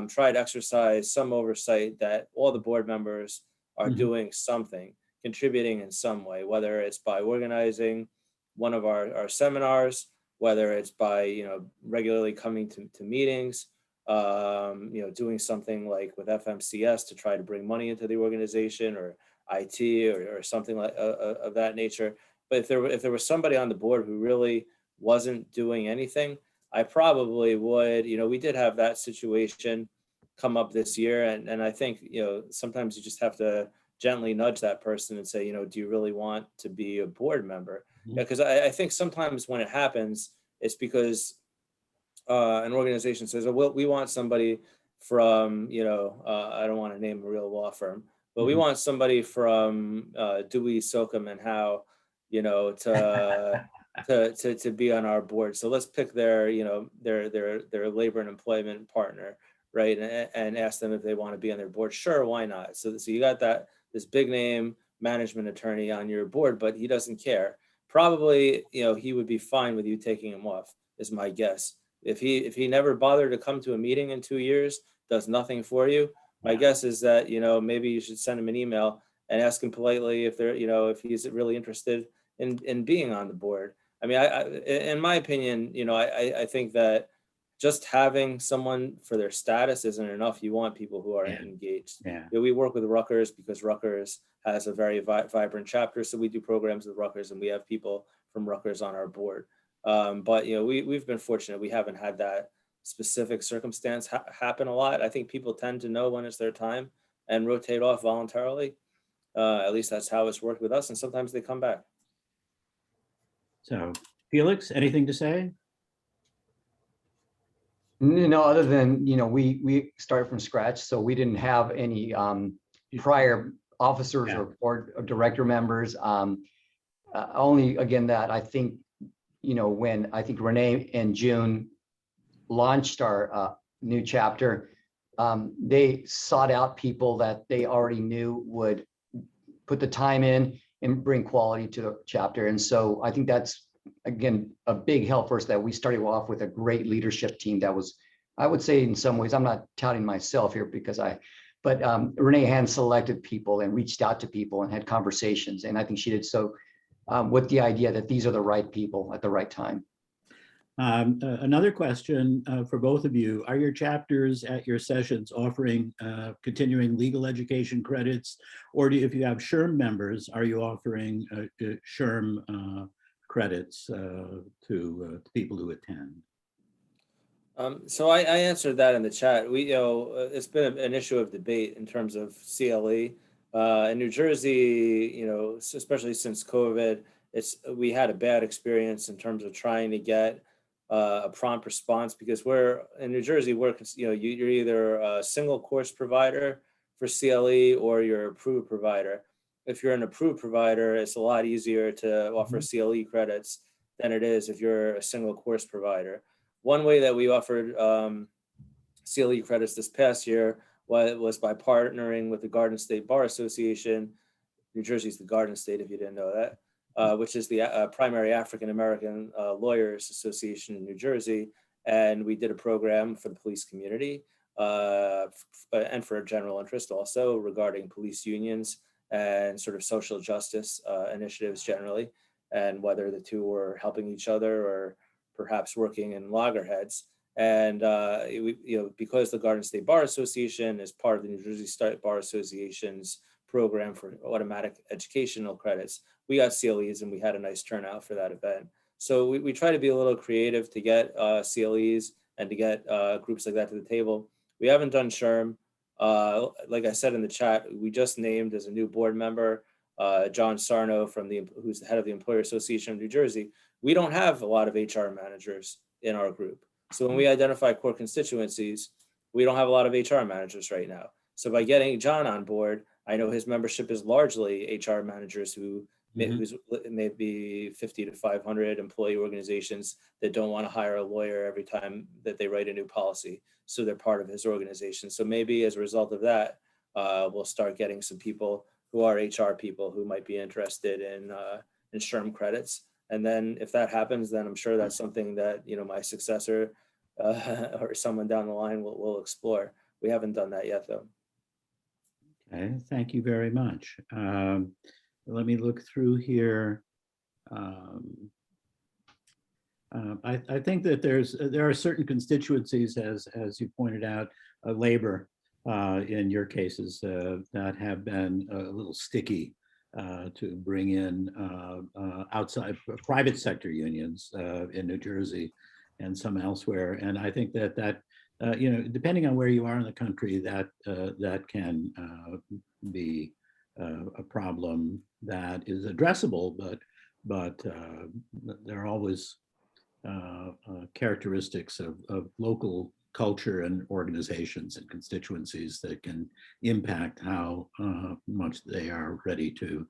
try to exercise some oversight that all the board members are mm-hmm. doing something, contributing in some way, whether it's by organizing one of our seminars, whether it's by regularly coming to meetings, doing something like with FMCS to try to bring money into the organization, or IT or something like of that nature. But if there was somebody on the board who really wasn't doing anything, I probably would. We did have that situation come up this year, and I think sometimes you just have to gently nudge that person and say, do you really want to be a board member? Mm-hmm. Because I think sometimes when it happens, it's because an organization says, well, we want somebody from I don't want to name a real law firm, but we want somebody from Dewey, Slocum, and Howe, to be on our board. So let's pick their labor and employment partner, right, and ask them if they want to be on their board. Sure, why not? So you got this big name management attorney on your board, but he doesn't care. Probably, he would be fine with you taking him off, is my guess. If he never bothered to come to a meeting in 2 years, does nothing for you, my guess is that, maybe you should send him an email and ask him politely if if he's really interested in being on the board. I mean, in my opinion, I think that just having someone for their status isn't enough. You want people who are engaged. Yeah. We work with Rutgers because Rutgers has a very vibrant chapter. So we do programs with Rutgers, and we have people from Rutgers on our board. But we've been fortunate. We haven't had that specific circumstance happen a lot. I think people tend to know when it's their time and rotate off voluntarily. At least that's how it's worked with us. And sometimes they come back. So, Felix, anything to say? No, other than, we started from scratch, so we didn't have any prior officers Yeah. or board or director members. Only again that I think, when I think Renee and June launched our new chapter, they sought out people that they already knew would put the time in and bring quality to the chapter. And so I think that's, again, a big help for us that we started off with a great leadership team that was, I would say in some ways, I'm not touting myself here but Renee hand selected people and reached out to people and had conversations. And I think she did so with the idea that these are the right people at the right time. Another question for both of you. Are your chapters at your sessions offering continuing legal education credits? Or if you have SHRM members, are you offering SHRM credits to people who attend? So I answered that in the chat. It's been an issue of debate in terms of CLE. In New Jersey, especially since COVID, we had a bad experience in terms of trying to get a prompt response, because in New Jersey, you're either a single course provider for CLE or you're an approved provider. If you're an approved provider, it's a lot easier to offer CLE credits than it is if you're a single course provider. One way that we offered CLE credits this past year was by partnering with the Garden State Bar Association. New Jersey's the Garden State, if you didn't know that. Which is the primary African-American Lawyers Association in New Jersey. And we did a program for the police community and for a general interest also regarding police unions and sort of social justice initiatives generally, and whether the two were helping each other or perhaps working in loggerheads. And because the Garden State Bar Association is part of the New Jersey State Bar Association's program for automatic educational credits, we got CLEs and we had a nice turnout for that event. So we try to be a little creative to get CLEs and to get groups like that to the table. We haven't done SHRM. Like I said in the chat, we just named as a new board member, John Sarno who's the head of the Employer Association of New Jersey. We don't have a lot of HR managers in our group. So when we identify core constituencies, we don't have a lot of HR managers right now. So by getting John on board, I know his membership is largely HR managers who maybe 50 to 500 employee organizations that don't want to hire a lawyer every time that they write a new policy. So they're part of his organization. So maybe as a result of that, we'll start getting some people who are HR people who might be interested in SHRM credits. And then if that happens, then I'm sure that's something that, my successor or someone down the line will explore. We haven't done that yet though. Okay, thank you very much. Let me look through here. I think that there are certain constituencies, as you pointed out, labor in your cases that have been a little sticky to bring in outside private sector unions in New Jersey and some elsewhere. And I think that depending on where you are in the country, that can be a problem that is addressable, but there are always characteristics of local culture and organizations and constituencies that can impact how much they are ready to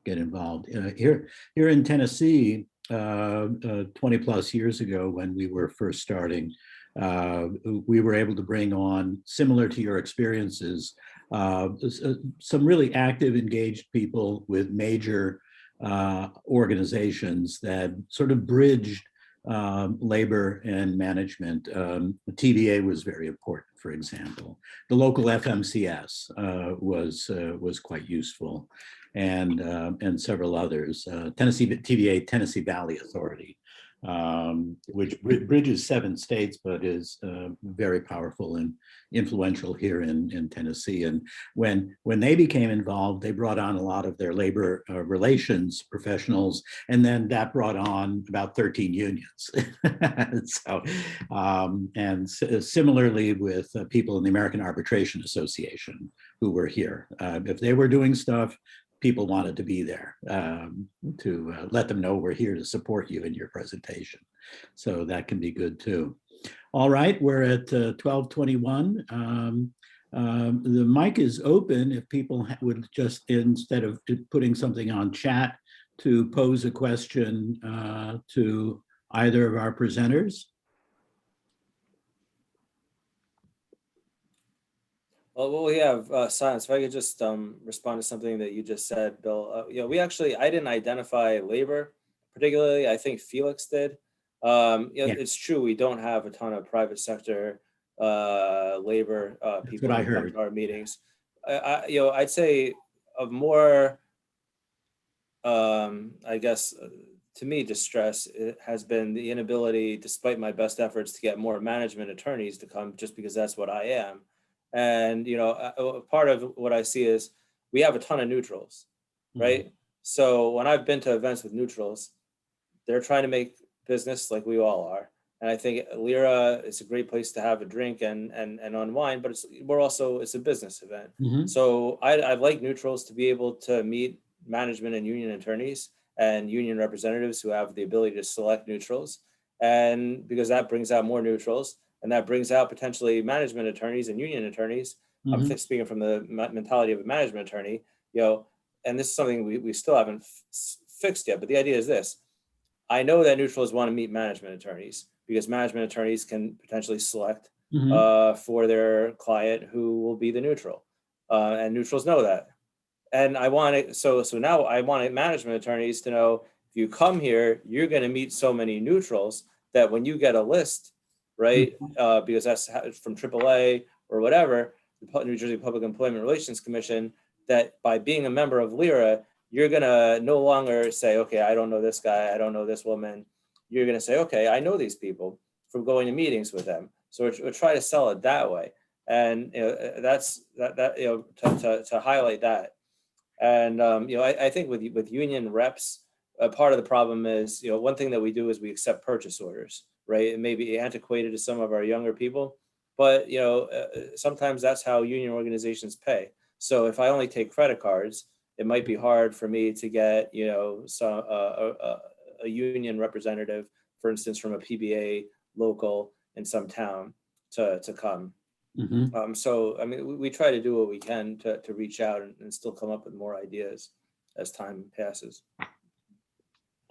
get involved. Here in Tennessee, 20 plus years ago, when we were first starting, we were able to bring on, similar to your experiences, some really active, engaged people with major organizations that sort of bridged labor and management. The TVA was very important, for example. The local FMCS was quite useful, and several others. TVA, Tennessee Valley Authority, which bridges 7 states, but is very powerful and influential here in Tennessee. And when they became involved, they brought on a lot of their labor relations professionals, and then that brought on about 13 unions. So, and similarly with people in the American Arbitration Association who were here. If they were doing stuff, people wanted to be there to let them know we're here to support you in your presentation. So that can be good too. All right, we're at 12:21. The mic is open if people would just, instead of putting something on chat, to pose a question to either of our presenters. Well, we have silence. If I could just respond to something that you just said, Bill. I didn't identify labor particularly. I think Felix did. Yeah. It's true we don't have a ton of private sector labor people what I who come heard. to our meetings. I'd say of more, I guess, to me, distress it has been the inability, despite my best efforts, to get more management attorneys to come, just because that's what I am. And part of what I see is we have a ton of neutrals, right? So when I've been to events with neutrals, they're trying to make business like we all are. And I think Lyra is a great place to have a drink and unwind, but it's a business event. Mhm. So I'd like neutrals to be able to meet management and union attorneys and union representatives who have the ability to select neutrals. And because that brings out more neutrals, and that brings out potentially management attorneys and union attorneys. I'm speaking from the mentality of a management attorney, and this is something we still haven't fixed yet. But the idea is this: I know that neutrals want to meet management attorneys because management attorneys can potentially select for their client who will be the neutral, and neutrals know that. And I want it. So now I want management attorneys to know, if you come here, you're going to meet so many neutrals that when you get a list, right? Because that's from AAA or whatever, the New Jersey Public Employment Relations Commission, that by being a member of Lyra, you're gonna no longer say, okay, I don't know this guy, I don't know this woman. You're gonna say, okay, I know these people from going to meetings with them. So we'll try to sell it that way, and that's to highlight that. And I think with union reps, part of the problem is, one thing that we do is we accept purchase orders. Right, it may be antiquated to some of our younger people, but sometimes that's how union organizations pay. So if I only take credit cards, it might be hard for me to get a union representative, for instance, from a PBA local in some town to come. So I mean, we try to do what we can to reach out and still come up with more ideas as time passes.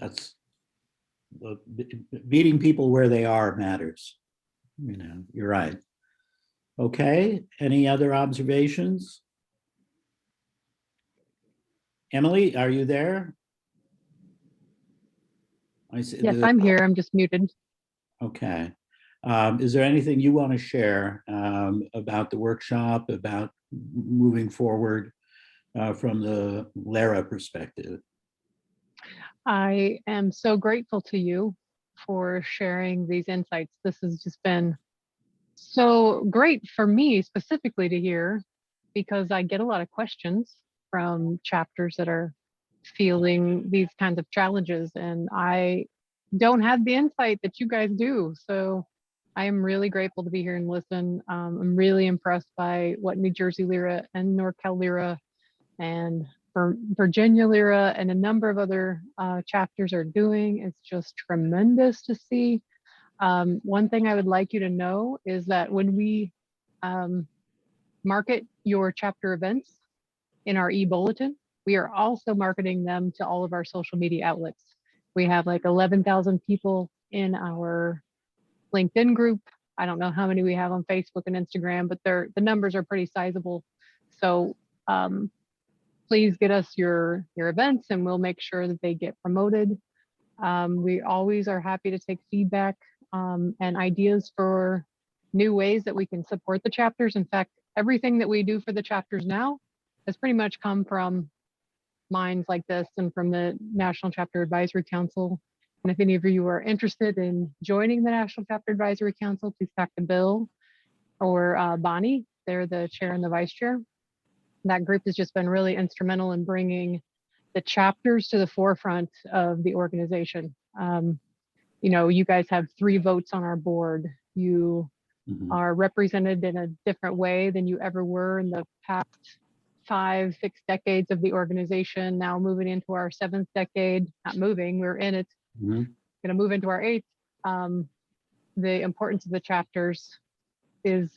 That's meeting people where they are matters. You're right. Okay, any other observations? Emily, are you there? Yes, I'm here. I'm just muted. Okay. Is there anything you want to share about the workshop, about moving forward from the Lyra perspective? I am so grateful to you for sharing these insights. This has just been so great for me specifically to hear, because I get a lot of questions from chapters that are feeling these kinds of challenges, and I don't have the insight that you guys do. So I am really grateful to be here and listen. I'm really impressed by what New Jersey Lyra and NorCal Lyra and Virginia Lyra and a number of other chapters are doing. It's just tremendous to see. One thing I would like you to know is that when we market your chapter events in our e-bulletin, we are also marketing them to all of our social media outlets. We have like 11,000 people in our LinkedIn group. I don't know how many we have on Facebook and Instagram, but the numbers are pretty sizable. So please get us your events and we'll make sure that they get promoted. We always are happy to take feedback and ideas for new ways that we can support the chapters. In fact, everything that we do for the chapters now has pretty much come from minds like this and from the National Chapter Advisory Council. And if any of you are interested in joining the National Chapter Advisory Council, please talk to Bill or Bonnie. They're the chair and the vice chair. That group has just been really instrumental in bringing the chapters to the forefront of the organization. You guys have 3 votes on our board. You are represented in a different way than you ever were in the past 5-6 decades of the organization, now moving into our 7th decade. Not moving, we're in it. Going to move into our 8th. The importance of the chapters is,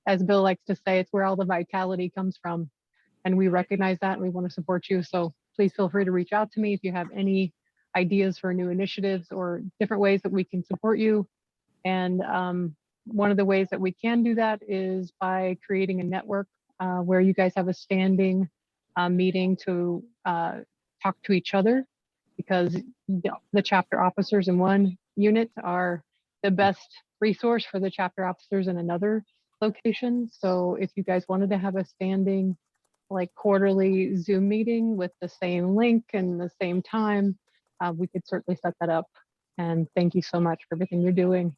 as Bill likes to say, it's where all the vitality comes from. And we recognize that and we want to support you. So please feel free to reach out to me if you have any ideas for new initiatives or different ways that we can support you. And one of the ways that we can do that is by creating a network where you guys have a standing meeting to talk to each other, because the chapter officers in one unit are the best resource for the chapter officers in another location. So if you guys wanted to have a standing, like, quarterly Zoom meeting with the same link and the same time, we could certainly set that up. And thank you so much for everything you're doing.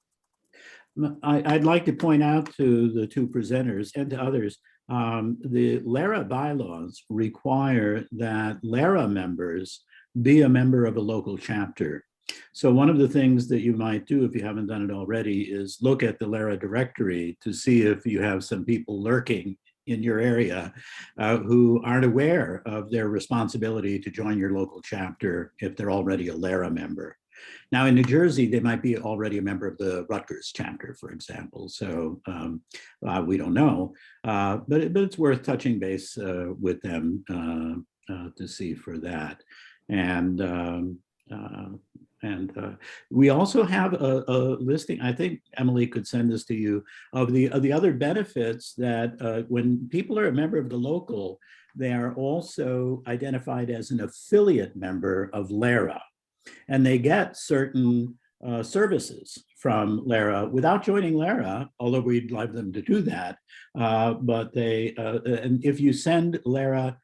I'd like to point out to the two presenters and to others, the LARA bylaws require that LARA members be a member of a local chapter. So one of the things that you might do, if you haven't done it already, is look at the LARA directory to see if you have some people lurking in your area who aren't aware of their responsibility to join your local chapter if they're already a LARA member. Now in New Jersey, they might be already a member of the Rutgers chapter, for example. So we don't know, but it's worth touching base with them to see for that. And we also have a listing, I think Emily could send this to you, of the other benefits that when people are a member of the local, they are also identified as an affiliate member of LARA. And they get certain services from LARA without joining LARA, although we'd like them to do that. But they, and if you send LARA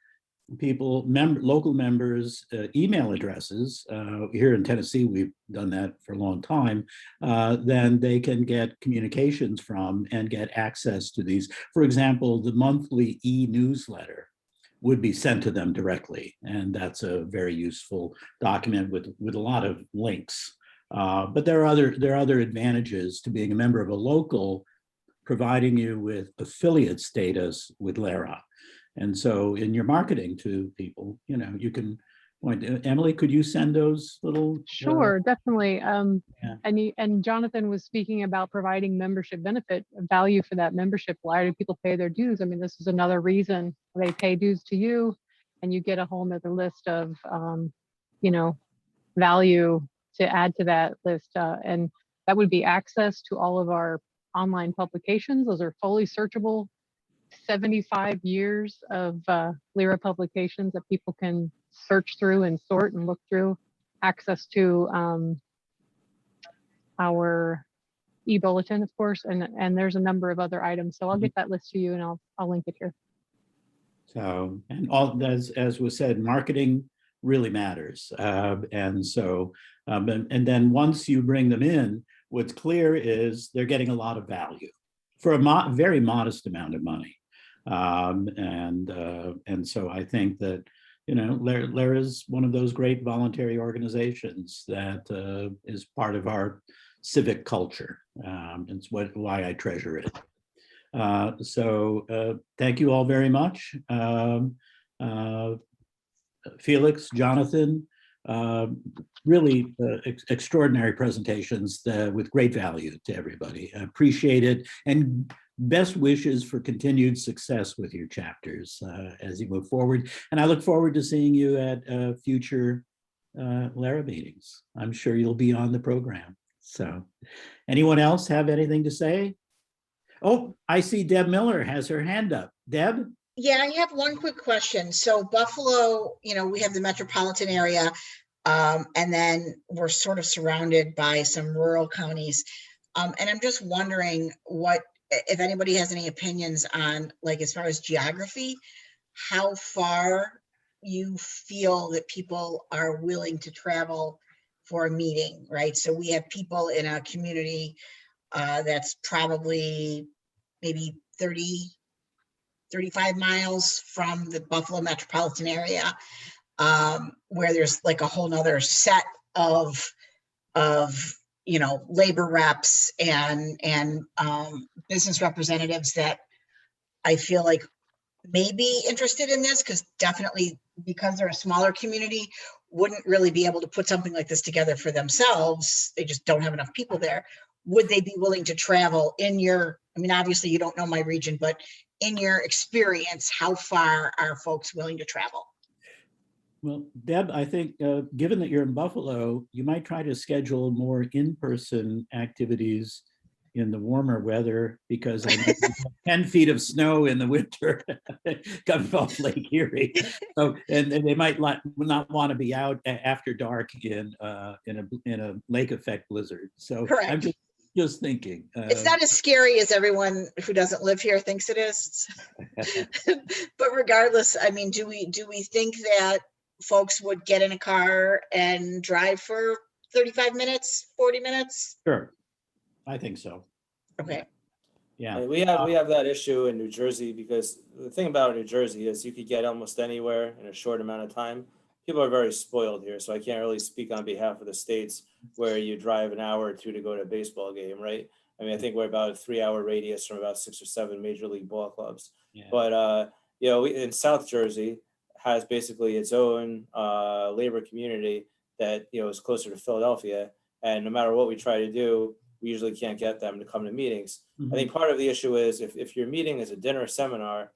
people, local members, email addresses, here in Tennessee, we've done that for a long time, then they can get communications from and get access to these. For example, the monthly e-newsletter would be sent to them directly. And that's a very useful document with a lot of links. But there are other advantages to being a member of a local, providing you with affiliate status with LARA. And so in your marketing to people, you know, you can point to, Emily, could you send those little? Sure, definitely. Yeah. And Jonathan was speaking about providing membership benefit value for that membership. Why do people pay their dues? I mean, this is another reason they pay dues to you, and you get a whole nother list of, you know, value to add to that list. And that would be access to all of our online publications. Those are fully searchable, 75 years of LARA publications that people can search through and sort and look through. Access to our e-bulletin, of course, and there's a number of other items. So I'll get that list to you, and I'll link it here. So, and all, as was said, marketing really matters. And so, and then once you bring them in, what's clear is they're getting a lot of value for a very modest amount of money. And so I think that, you know, LARA is one of those great voluntary organizations that is part of our civic culture. It's why I treasure it. So thank you all very much. Felix, Jonathan, really extraordinary presentations with great value to everybody. I appreciate it, and best wishes for continued success with your chapters as you move forward. And I look forward to seeing you at future LARA meetings. I'm sure you'll be on the program. So anyone else have anything to say? Oh, I see Deb Miller has her hand up. Deb? Yeah, I have one quick question. So Buffalo, you know, we have the metropolitan area, and then we're sort of surrounded by some rural counties. And I'm just wondering if anybody has any opinions on, like, as far as geography, how far you feel that people are willing to travel for a meeting, right? So we have people in a community that's probably maybe 35 miles from the Buffalo metropolitan area, where there's like a whole nother set of you know, labor reps and business representatives that I feel like may be interested in this, because definitely, because they're a smaller community, wouldn't really be able to put something like this together for themselves. They just don't have enough people there. would they be willing to travel in your, I mean, obviously you don't know my region, but in your experience, how far are folks willing to travel? Well, Deb, I think given that you're in Buffalo, you might try to schedule more in-person activities in the warmer weather, because I know we have 10 feet of snow in the winter coming off Lake Erie. So, and they might not want to be out after dark in a lake effect blizzard. So I'm Correct. just thinking. It's not as scary as everyone who doesn't live here thinks it is. But regardless, I mean, do we think that folks would get in a car and drive for 35 minutes, 40 minutes? Sure, I think so. Okay. Yeah. We have that issue in New Jersey, because the thing about New Jersey is you could get almost anywhere in a short amount of time. People are very spoiled here, so I can't really speak on behalf of the states where you drive an hour or two to go to a baseball game, right? I mean, I think we're about a 3-hour radius from about 6 or 7 major league ball clubs. Yeah. But you know, in South Jersey has basically its own labor community that, you know, is closer to Philadelphia, and no matter what we try to do, we usually can't get them to come to meetings. I think part of the issue is if your meeting is a dinner seminar,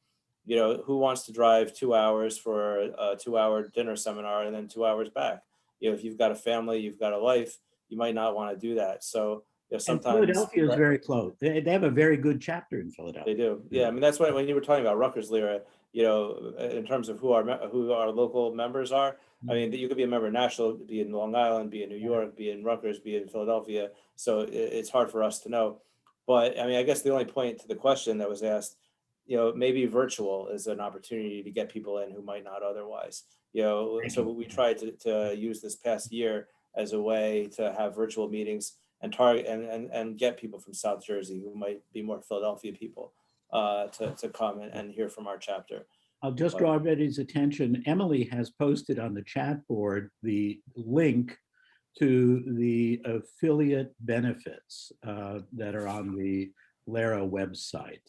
you know, who wants to drive 2 hours for a 2-hour dinner seminar and then 2 hours back? You know, if you've got a family, you've got a life, you might not want to do that. So, you know, And sometimes Philadelphia is very close. They have a very good chapter in Philadelphia. they do. Yeah, I mean, that's when you were talking about Rutgers, Lyra, you know, in terms of who our local members are. I mean, you could be a member national, be in Long Island, be in New York, be in Rutgers, be in Philadelphia. So it's hard for us to know. But I mean, I guess the only point to the question that was asked, you know, maybe virtual is an opportunity to get people in who might not otherwise. You know, so we tried to use this past year as a way to have virtual meetings and target and get people from South Jersey who might be more Philadelphia people to come and hear from our chapter. I'll just draw everybody's attention. Emily has posted on the chat board the link to the affiliate benefits that are on the LARA website.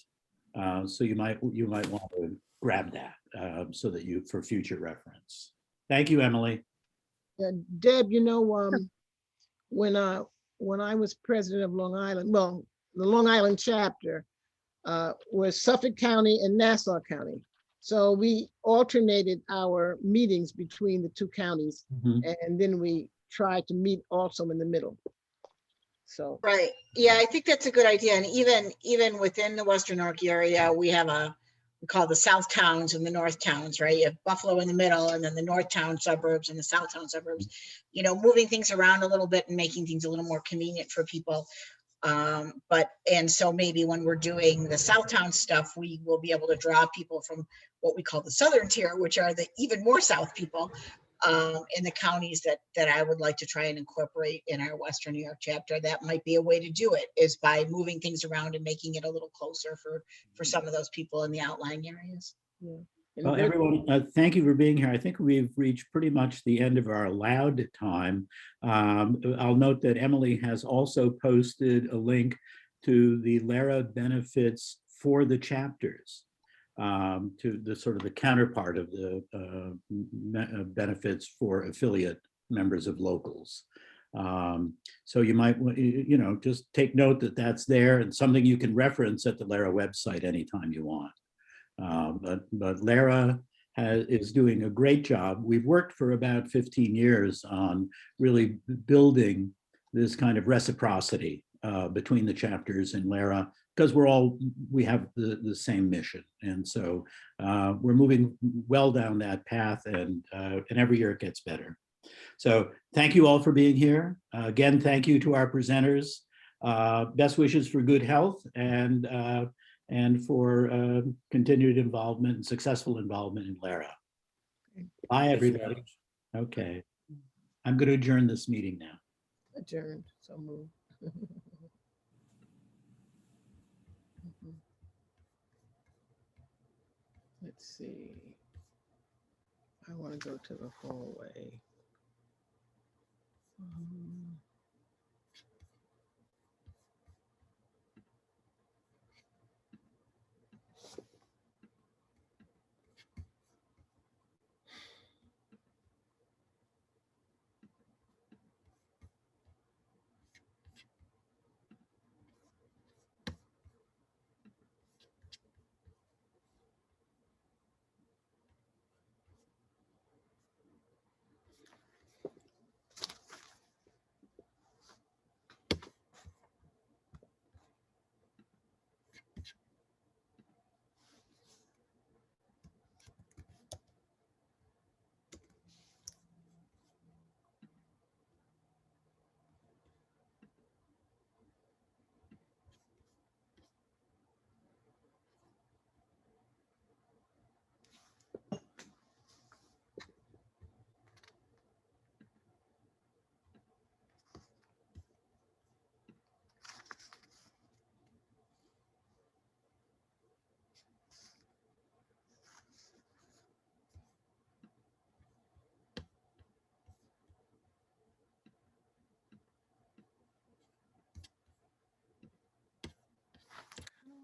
So you might want to grab that so that you, for future reference. Thank you, Emily. Deb, you know, when I was president of Long Island, well, the Long Island chapter was Suffolk County and Nassau County. So we alternated our meetings between the two counties, and then we tried to meet also in the middle. So Right. Yeah, I think that's a good idea. And even within the Western York area, we call the South Towns and the North Towns, right? You have Buffalo in the middle, and then the North Town suburbs and the South Town suburbs, you know, moving things around a little bit and making things a little more convenient for people. And so maybe when we're doing the Southtown stuff, we will be able to draw people from what we call the Southern tier, which are the even more South people in the counties that I would like to try and incorporate in our Western New York chapter. That might be a way to do it, is by moving things around and making it a little closer for some of those people in the outlying areas. yeah. Well, everyone, thank you for being here. I think we've reached pretty much the end of our allowed time. I'll note that Emily has also posted a link to the LARA benefits for the chapters, to the sort of the counterpart of the benefits for affiliate members of locals. So you might, you know, just take note that that's there and something you can reference at the LARA website anytime you want. But LARA is doing a great job. We've worked for about 15 years on really building this kind of reciprocity between the chapters in LARA, because we have the same mission. And so we're moving well down that path, and every year it gets better. So thank you all for being here. Again, thank you to our presenters. Best wishes for good health and for continued involvement and successful involvement in LARA. Bye, everybody. Okay. I'm going to adjourn this meeting now. Adjourned, so moved. Let's see. I want to go to the hallway.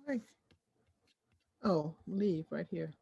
Right. Oh, leave right here.